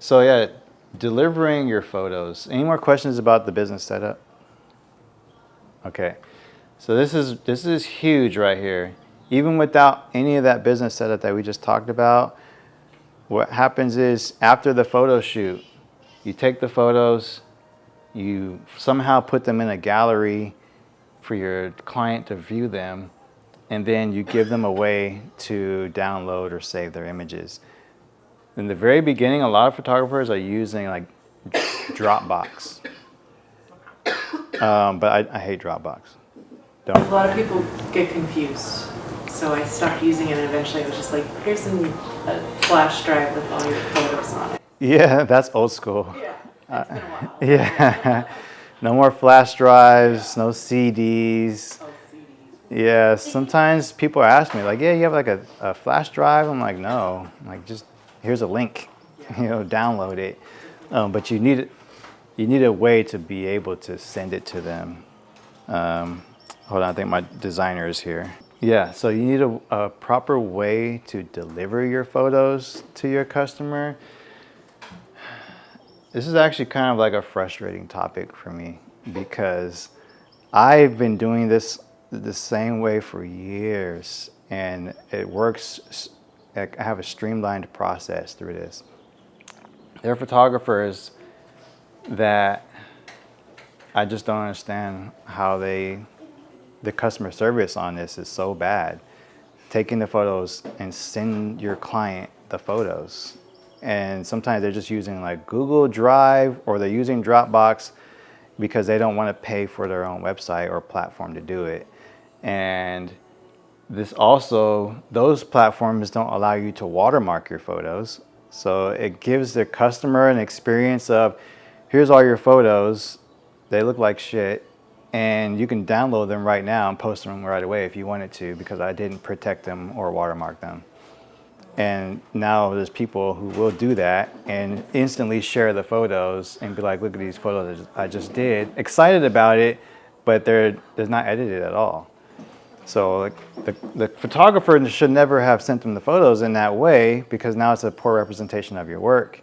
So yeah, delivering your photos. Any more questions about the business setup? Okay. So this is huge right here. Even without any of that business setup that we just talked about, what happens is after the photo shoot, you take the photos, you somehow put them in a gallery for your client to view them, and then you give them a way to download or save their images. In the very beginning, a lot of photographers are using like Dropbox, but I hate Dropbox. A lot of people get confused, so I stopped using it, and eventually it was just like, here's a flash drive with all your photos on it. Yeah, that's old school. Yeah, it's been a while. Yeah, no more flash drives, no CDs. Oh, CDs. Yeah, sometimes people ask me like, yeah, you have like a flash drive? I'm like, no, like just here's a link, download it. But you need a way to be able to send it to them. Hold on, I think my designer is here. Yeah, so you need a proper way to deliver your photos to your customer. This is actually kind of like a frustrating topic for me because I've been doing this the same way for years, and it works. I have a streamlined process through this. There are photographers that I just don't understand how the customer service on this is so bad. Taking the photos and send your client the photos. And sometimes they're just using like Google Drive or they're using Dropbox because they don't want to pay for their own website or platform to do it. And those platforms don't allow you to watermark your photos. So it gives the customer an experience of, here's all your photos, they look like shit, and you can download them right now and post them right away if you wanted to, because I didn't protect them or watermark them. And now there's people who will do that and instantly share the photos and be like, look at these photos I just did, excited about it, but they're not edited at all. So like, the photographer should never have sent them the photos in that way, because now it's a poor representation of your work.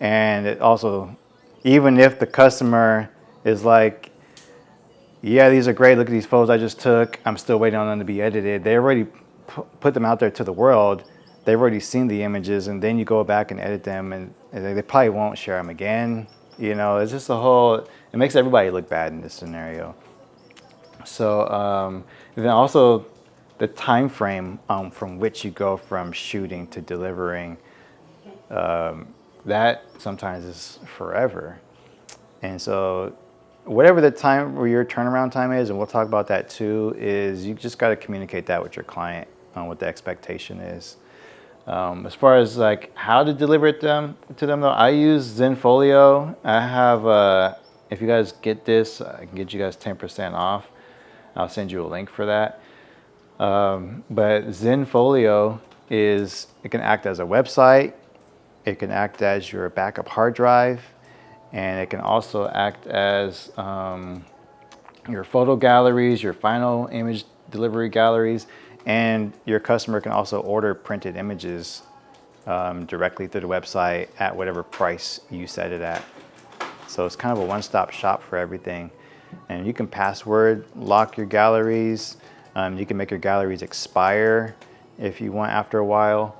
And it also, even if the customer is like, yeah, these are great, look at these photos I just took, I'm still waiting on them to be edited. They already put them out there to the world. They've already seen the images, and then you go back and edit them, and they probably won't share them again. It's just it makes everybody look bad in this scenario. So then also the time frame from which you go from shooting to delivering, that sometimes is forever. And so whatever the time or your turnaround time is, and we'll talk about that too, is you just got to communicate that with your client on what the expectation is. As far as like how to deliver it to them though, I use Zenfolio. I have, if you guys get this, I can get you guys 10% off. I'll send you a link for that. But Zenfolio it can act as a website, it can act as your backup hard drive, and it can also act as your photo galleries, your final image delivery galleries, and your customer can also order printed images directly through the website at whatever price you set it at. So it's kind of a one-stop shop for everything. And you can password lock your galleries. You can make your galleries expire if you want after a while.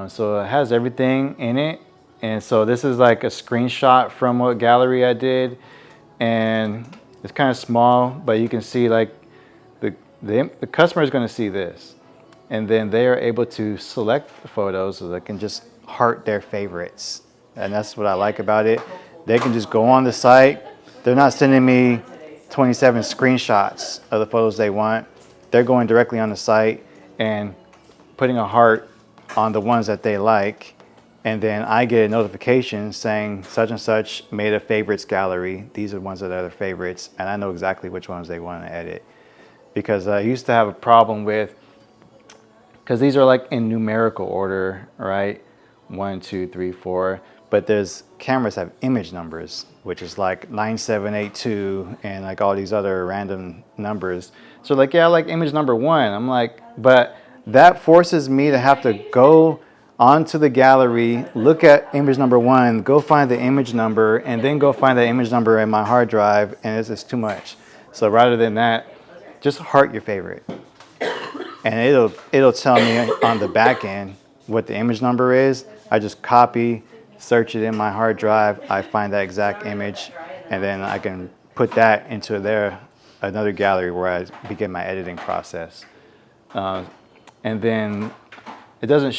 So it has everything in it. And so this is like a screenshot from what gallery I did. And it's kind of small, but you can see like the customer is going to see this. And then they are able to select the photos so they can just heart their favorites. And that's what I like about it. They can just go on the site. They're not sending me 27 screenshots of the photos they want. They're going directly on the site and putting a heart on the ones that they like. And then I get a notification saying such and such made a favorites gallery. These are the ones that are their favorites. And I know exactly which ones they want to edit. Because I used to have a problem with, because these are like in numerical order, right? 1, 2, 3, 4. But there's cameras have image numbers, which is like 9782 and like all these other random numbers. So like, yeah, I like image number 1. I'm like, but that forces me to have to go onto the gallery, look at image number 1, go find the image number, and then go find the image number in my hard drive, and it's just too much. So rather than that, just heart your favorite. And it'll tell me on the back end what the image number is. I just copy, search it in my hard drive, I find that exact image, and then I can put that into another gallery where I begin my editing process. And then it doesn't,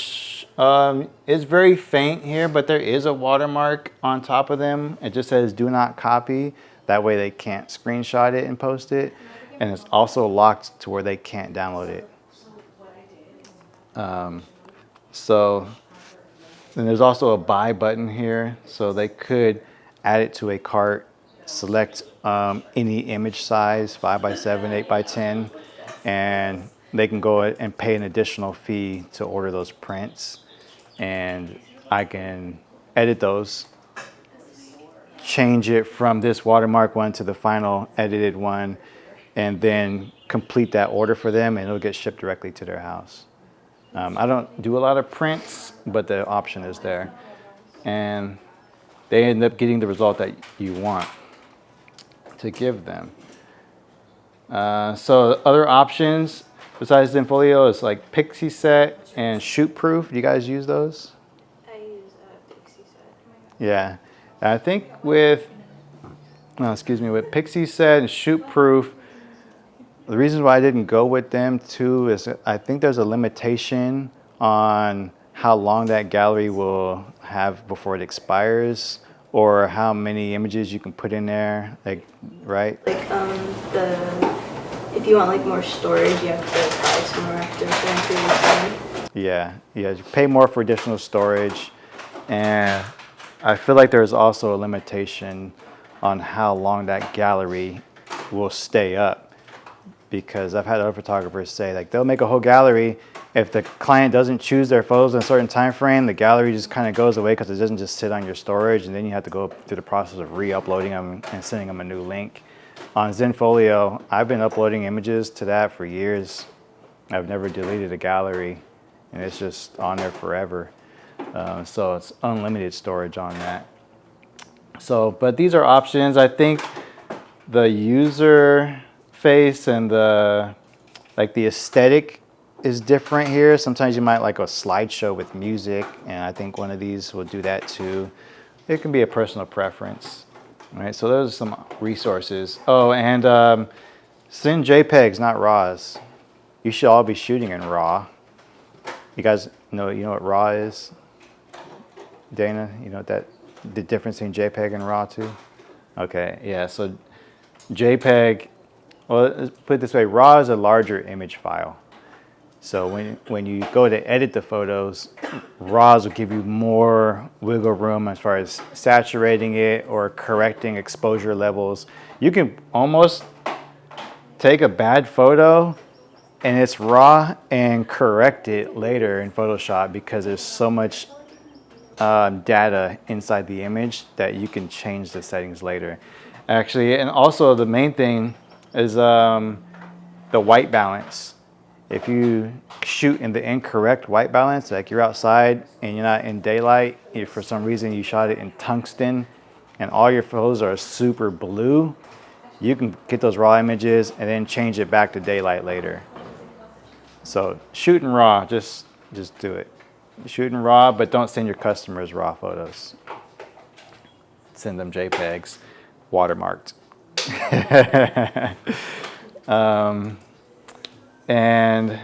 it's very faint here, but there is a watermark on top of them. It just says do not copy. That way they can't screenshot it and post it. And it's also locked to where they can't download it. So then there's also a buy button here. So they could add it to a cart, select any image size, 5x7, 8x10, and they can go and pay an additional fee to order those prints. And I can edit those, change it from this watermark one to the final edited one, and then complete that order for them, and it'll get shipped directly to their house. I don't do a lot of prints, but the option is there. And they end up getting the result that you want to give them. So other options besides Zenfolio is like Pixie Set and Shoot Proof. Do you guys use those? I use Pixie Set. Yeah. I think with Pixie Set and Shoot Proof, the reason why I didn't go with them too is I think there's a limitation on how long that gallery will have before it expires, or how many images you can put in there, like, right? Like if you want like more storage, you have to buy some more after a certain period of time. Yeah, you pay more for additional storage, and I feel like there's also a limitation on how long that gallery will stay up. Because I've had other photographers say, like, they'll make a whole gallery. If the client doesn't choose their photos in a certain time frame, the gallery just kind of goes away because it doesn't just sit on your storage, and then you have to go through the process of re-uploading them and sending them a new link. On Zenfolio, I've been uploading images to that for years. I've never deleted a gallery, and it's just on there forever. So it's unlimited storage on that. So, but these are options. I think the user face and the aesthetic is different here. Sometimes you might like a slideshow with music, and I think one of these will do that too. It can be a personal preference. All right, so those are some resources. Oh, and send JPEGs, not RAWs. You should all be shooting in RAW. You guys know what RAW is? Dana, you know the difference between JPEG and RAW too? Okay, yeah, so JPEG, well, let's put it this way, RAW is a larger image file. So when you go to edit the photos, RAWs will give you more wiggle room as far as saturating it or correcting exposure levels. You can almost take a bad photo and it's RAW and correct it later in Photoshop because there's so much data inside the image that you can change the settings later. Actually, and also the main thing is the white balance. If you shoot in the incorrect white balance, like you're outside and you're not in daylight, if for some reason you shot it in tungsten and all your photos are super blue, you can get those raw images and then change it back to daylight later. So shoot in RAW, just do it. Shoot in RAW, but don't send your customers RAW photos. Send them JPEGs, watermarked. And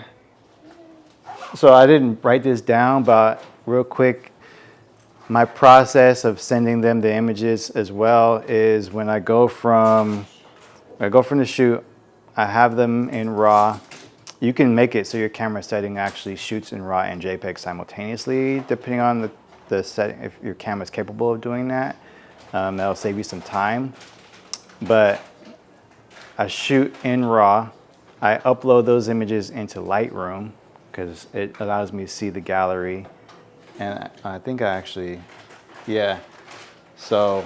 so I didn't write this down, but real quick, my process of sending them the images as well is when I go from the shoot, I have them in RAW. You can make it so your camera setting actually shoots in RAW and JPEG simultaneously, depending on the setting, if your camera is capable of doing that. That'll save you some time. But I shoot in RAW. I upload those images into Lightroom because it allows me to see the gallery. And I think yeah. So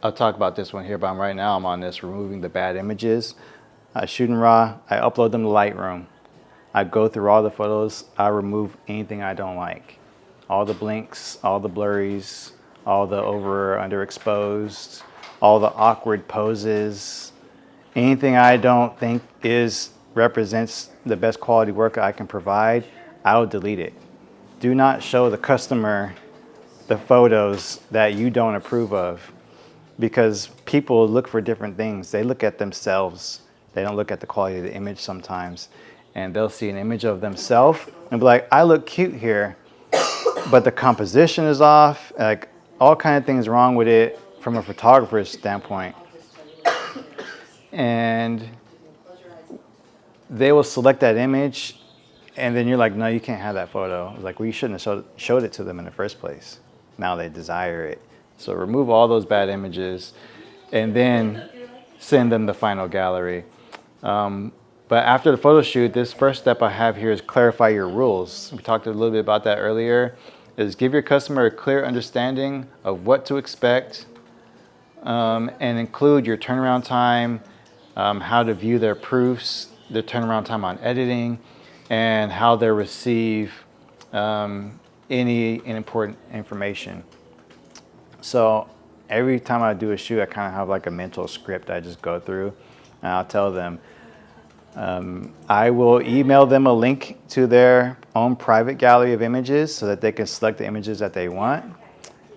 I'll talk about this one here, but right now I'm on this, removing the bad images. I shoot in RAW, I upload them to Lightroom. I go through all the photos. I remove anything I don't like. All the blinks, all the blurries, all the over or underexposed, all the awkward poses, anything I don't think represents the best quality work I can provide, I will delete it. Do not show the customer the photos that you don't approve of, because people look for different things. They look at themselves. They don't look at the quality of the image sometimes. And they'll see an image of themselves and be like, I look cute here, but the composition is off. Like, all kind of things wrong with it from a photographer's standpoint. And they will select that image, and then you're like, no, you can't have that photo. Like, well, you shouldn't have showed it to them in the first place. Now they desire it. So remove all those bad images and then send them the final gallery. But after the photo shoot, this first step I have here is clarify your rules. We talked a little bit about that earlier. Is give your customer a clear understanding of what to expect, and include your turnaround time, how to view their proofs, their turnaround time on editing, and how they receive any important information. So every time I do a shoot, I kind of have like a mental script I just go through, and I'll tell them. I will email them a link to their own private gallery of images so that they can select the images that they want.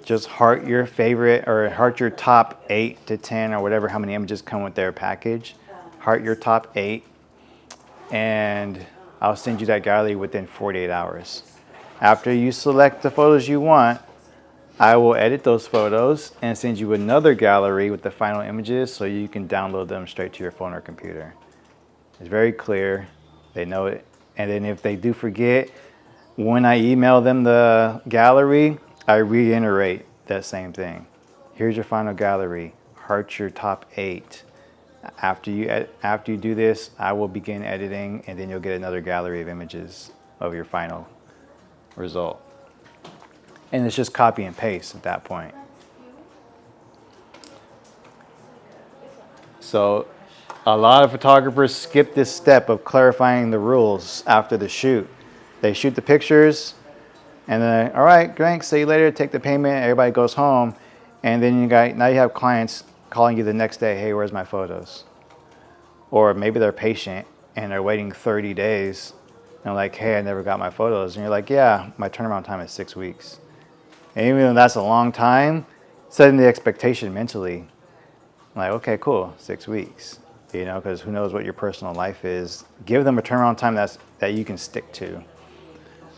Just heart your favorite, or heart your top 8 to 10 or whatever, how many images come with their package. Heart your top 8, and I'll send you that gallery within 48 hours. After you select the photos you want, I will edit those photos and send you another gallery with the final images so you can download them straight to your phone or computer. It's very clear. They know it. And then if they do forget, when I email them the gallery, I reiterate that same thing. Here's your final gallery. Heart your top 8. After you do this, I will begin editing, and then you'll get another gallery of images of your final result. And it's just copy and paste at that point. So a lot of photographers skip this step of clarifying the rules after the shoot. They shoot the pictures, and then, all right, thanks, see you later, take the payment, everybody goes home. And then now you have clients calling you the next day, hey, where's my photos? Or maybe they're patient and they're waiting 30 days and like, hey, I never got my photos. And you're like, yeah, my turnaround time is 6 weeks. And even though that's a long time, setting the expectation mentally, like, okay, cool, 6 weeks. Because who knows what your personal life is. Give them a turnaround time that you can stick to.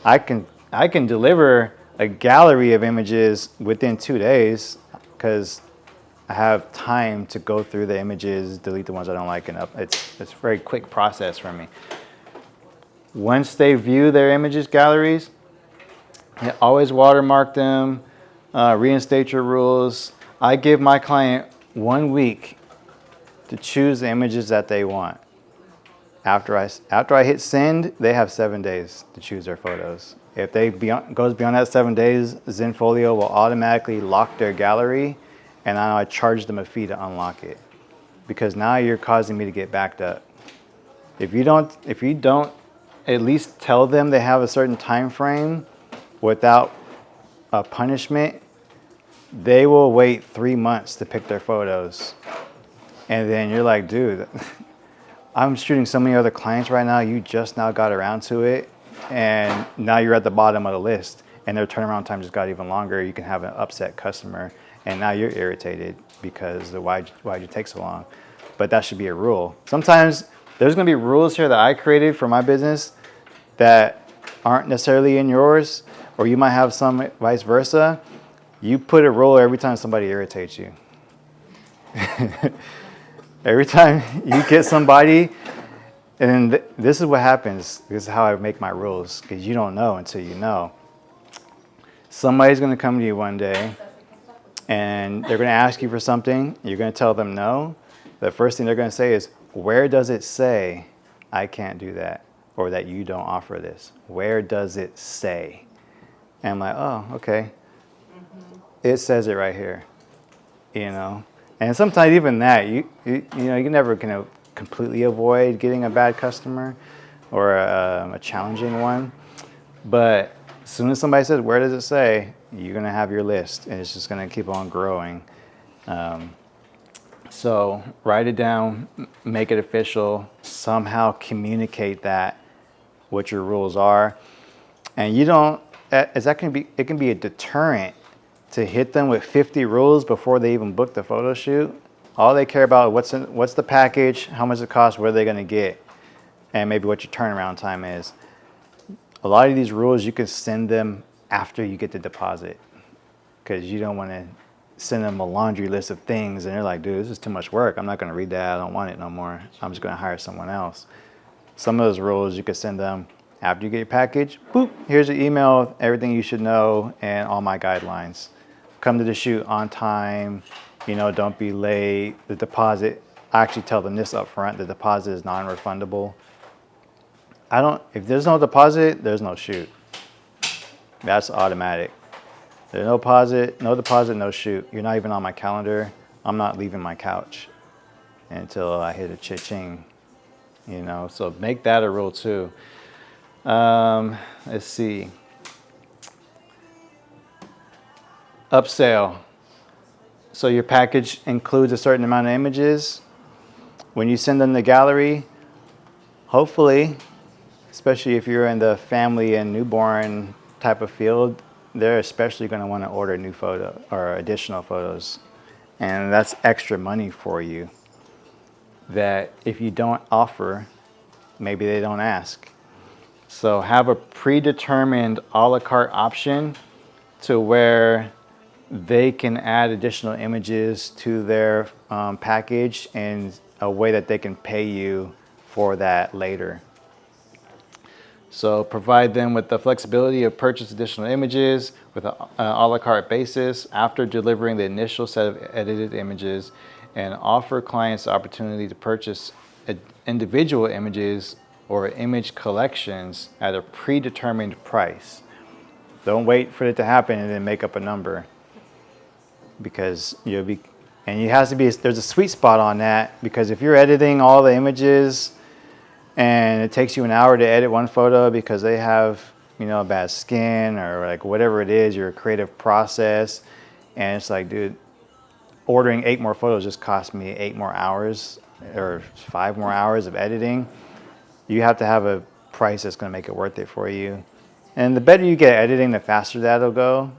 I can deliver a gallery of images within 2 days because I have time to go through the images, delete the ones I don't like, and it's a very quick process for me. Once they view their images galleries, always watermark them, reinstate your rules. I give my client 1 week to choose the images that they want. After I hit send, they have 7 days to choose their photos. If they goes beyond that 7 days, Zenfolio will automatically lock their gallery, and now I charge them a fee to unlock it, because now you're causing me to get backed up. If you don't at least tell them they have a certain time frame without a punishment, they will wait 3 months to pick their photos. And then you're like, dude, I'm shooting so many other clients right now. You just now got around to it, and now you're at the bottom of the list, and their turnaround time just got even longer. You can have an upset customer, and now you're irritated because why'd you take so long? But that should be a rule. Sometimes there's going to be rules here that I created for my business that aren't necessarily in yours, or you might have some vice versa. You put a rule every time somebody irritates you. Every time you get somebody, and this is what happens. This is how I make my rules, because you don't know until you know. Somebody's going to come to you one day, and they're going to ask you for something. You're going to tell them no. The first thing they're going to say is, where does it say I can't do that, or that you don't offer this? Where does it say? And I'm like, oh, okay. It says it right here, And sometimes even that, you never can completely avoid getting a bad customer, or a challenging one. But as soon as somebody says, where does it say, you're going to have your list, and it's just going to keep on growing. So write it down, make it official, somehow communicate that, what your rules are. And you don't, it can be a deterrent to hit them with 50 rules before they even book the photo shoot. All they care about is what's the package, how much it costs, what are they going to get, and maybe what your turnaround time is. A lot of these rules you can send them after you get the deposit, because you don't want to send them a laundry list of things and they're like, dude, this is too much work. I'm not going to read that. I don't want it no more. I'm just going to hire someone else. Some of those rules you could send them after you get your package. Boop, here's your email with everything you should know and all my guidelines. Come to the shoot on time. Don't be late. The deposit, I actually tell them this up front. The deposit is non-refundable. If there's no deposit, there's no shoot. That's automatic. There's no deposit, no shoot. You're not even on my calendar. I'm not leaving my couch until I hit a cha-ching, So make that a rule too. Let's see. Upsell. So your package includes a certain amount of images. When you send them the gallery, hopefully, especially if you're in the family and newborn type of field, they're especially going to want to order new photo or additional photos. And that's extra money for you that if you don't offer, maybe they don't ask. So have a predetermined a la carte option to where they can add additional images to their package in a way that they can pay you for that later. So provide them with the flexibility of purchase additional images with an a la carte basis after delivering the initial set of edited images, and offer clients the opportunity to purchase individual images or image collections at a predetermined price. Don't wait for it to happen and then make up a number, because there's a sweet spot on that, because if you're editing all the images and it takes you an hour to edit one photo because they have, bad skin or like whatever it is, your creative process, and it's like, dude, ordering 8 more photos just cost me 8 more hours or 5 more hours of editing. You have to have a price that's going to make it worth it for you. And the better you get at editing, the faster that'll go.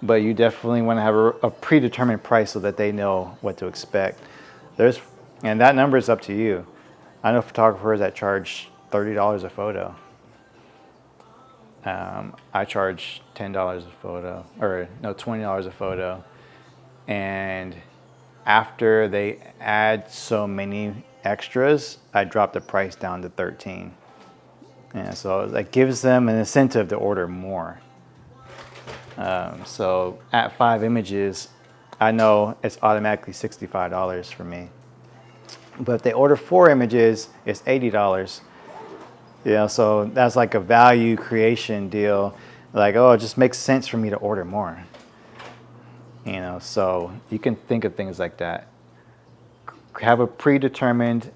But you definitely want to have a predetermined price so that they know what to expect. And that number is up to you. I know photographers that charge $30 a photo. I charge $10 a photo, $20 a photo. And after they add so many extras, I drop the price down to $13. And so that gives them an incentive to order more. So at 5 images, I know it's automatically $65 for me. But if they order 4 images, it's $80. So that's like a value creation deal. Like, oh, it just makes sense for me to order more. So you can think of things like that. Have a predetermined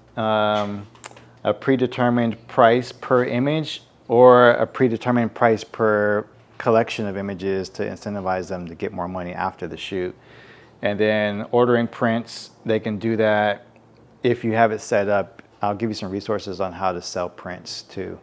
price per image, or a predetermined price per collection of images to incentivize them to get more money after the shoot. And then ordering prints, they can do that if you have it set up. I'll give you some resources on how to sell prints too.